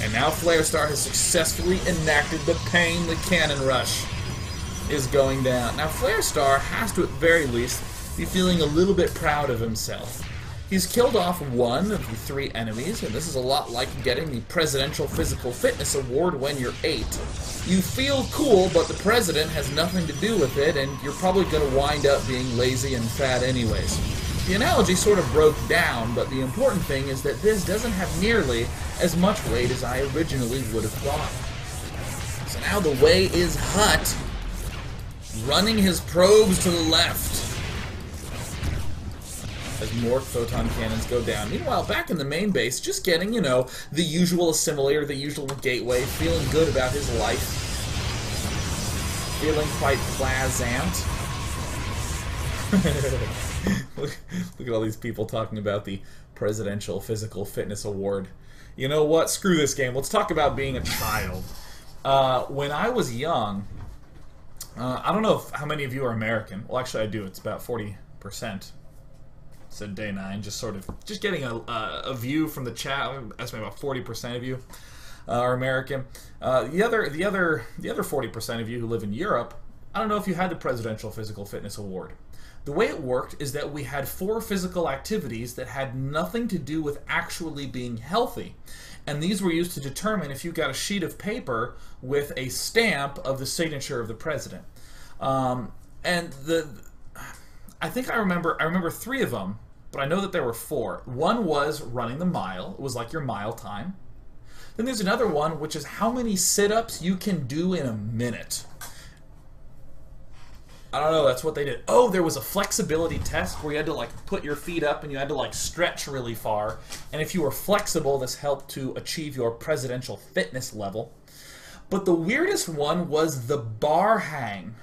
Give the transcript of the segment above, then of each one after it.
And now Flare Star has successfully enacted the pain. The cannon rush is going down. Now Flare Star has to, at the very least, be feeling a little bit proud of himself. He's killed off one of the 3 enemies, and this is a lot like getting the Presidential Physical Fitness Award when you're 8. You feel cool, but the president has nothing to do with it, and you're probably going to wind up being lazy and fat anyways. The analogy sort of broke down, but the important thing is that this doesn't have nearly as much weight as I originally would have thought. So now the way is Hut, running his probes to the left as more photon cannons go down. Meanwhile, back in the main base, just getting, you know, the usual assimilator, the usual gateway, feeling good about his life, feeling quite pleasant. Look at all these people talking about the Presidential Physical Fitness Award. You know what? Screw this game. Let's talk about being a child. When I was young, I don't know how many of you are American. Well, actually, I do. It's about 40%. Said Day 9, just getting a view from the chat. I estimate about 40% of you are American. The other 40% of you who live in Europe, I don't know if you had the Presidential Physical Fitness Award. The way it worked is that we had 4 physical activities that had nothing to do with actually being healthy. And these were used to determine if you got a sheet of paper with a stamp of the signature of the president. I think I remember 3 of them, but I know that there were 4. One was running the mile. It was like your mile time. Then there's another one, which is how many sit-ups you can do in a minute. I don't know, that's what they did. Oh, there was a flexibility test where you had to like put your feet up and you had to like stretch really far. And if you were flexible, this helped to achieve your presidential fitness level. But the weirdest one was the bar hang.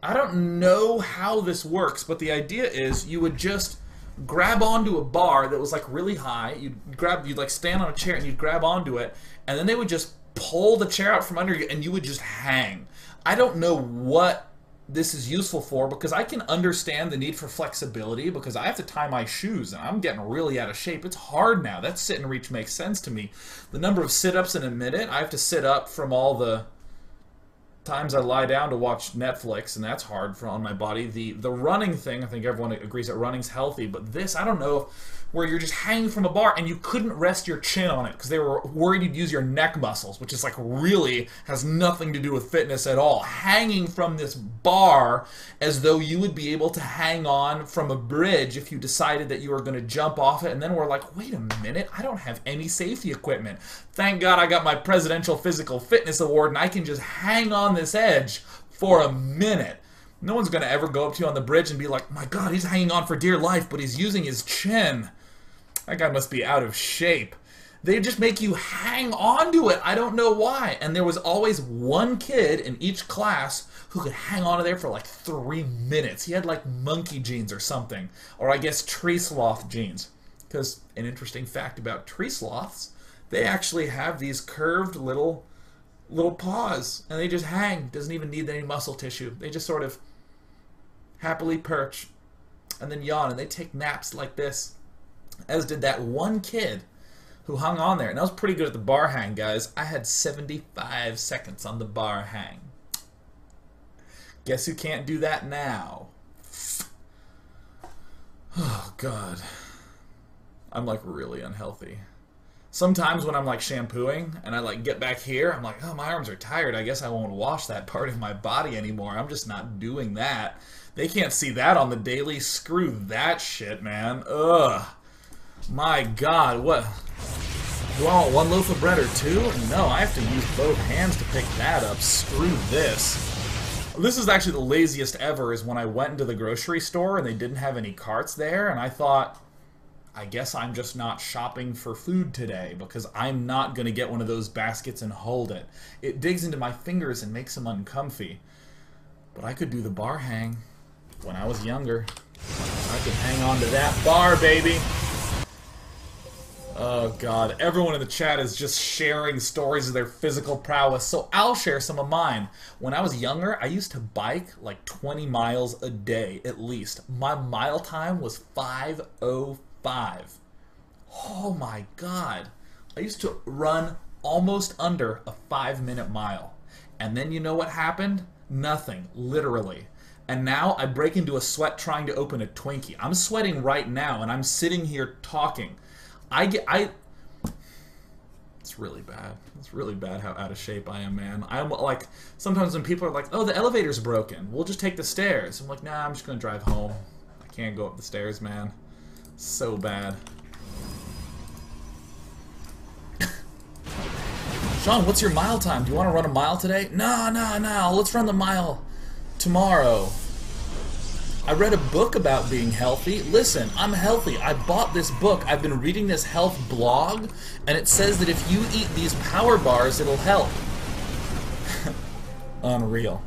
I don't know how this works, but the idea is you would just grab onto a bar that was like really high. You'd like stand on a chair and you'd grab onto it, and then they would just pull the chair out from under you and you would just hang. I don't know what this is useful for, because I can understand the need for flexibility because I have to tie my shoes and I'm getting really out of shape. It's hard now. That sit and reach makes sense to me. The number of sit-ups in a minute, I have to sit up from all the times I lie down to watch Netflix, and that's hard on my body. The running thing, I think everyone agrees that running's healthy, but this, I don't know, where you're just hanging from a bar and you couldn't rest your chin on it because they were worried you'd use your neck muscles, which is like really has nothing to do with fitness at all. Hanging from this bar as though you would be able to hang on from a bridge if you decided that you were going to jump off it, and then we're like, wait a minute, I don't have any safety equipment. Thank God I got my Presidential Physical Fitness Award and I can just hang on this edge for a minute. No one's going to ever go up to you on the bridge and be like, my God, he's hanging on for dear life, but he's using his chin. That guy must be out of shape. They just make you hang on to it. I don't know why. And there was always one kid in each class who could hang on to there for like 3 minutes. He had like monkey genes or something. Or I guess tree sloth genes. Because an interesting fact about tree sloths, they actually have these curved little paws. And they just hang. Doesn't even need any muscle tissue. They just sort of happily perch and then yawn. And they take naps like this. As did that one kid who hung on there. And I was pretty good at the bar hang, guys. I had 75 seconds on the bar hang. Guess who can't do that now? Oh, God. I'm like really unhealthy. Sometimes when I'm like shampooing and I like get back here, I'm like, oh, my arms are tired. I guess I won't wash that part of my body anymore. I'm just not doing that. They can't see that on the daily. Screw that shit, man. Ugh. My God, what? Do I want 1 loaf of bread or 2? No, I have to use both hands to pick that up. Screw this. This is actually the laziest ever, is when I went into the grocery store and they didn't have any carts there, and I thought, I guess I'm just not shopping for food today because I'm not going to get one of those baskets and hold it. It digs into my fingers and makes them uncomfy. But I could do the bar hang when I was younger. I could hang on to that bar, baby. Oh, God. Everyone in the chat is just sharing stories of their physical prowess, so I'll share some of mine. When I was younger, I used to bike like 20 miles a day, at least. My mile time was 5:05. Oh, my God. I used to run almost under a 5-minute mile. And then you know what happened? Nothing, literally. And now I break into a sweat trying to open a Twinkie. I'm sweating right now, and I'm sitting here talking. It's really bad. It's really bad how out of shape I am, man. I'm like, sometimes when people are like, oh, the elevator's broken, we'll just take the stairs. I'm like, nah, I'm just gonna drive home. I can't go up the stairs, man. So bad. Sean, what's your mile time? Do you want to run a mile today? No. Let's run the mile tomorrow. I read a book about being healthy. Listen, I'm healthy. I bought this book. I've been reading this health blog, and it says that if you eat these power bars, it'll help. Unreal.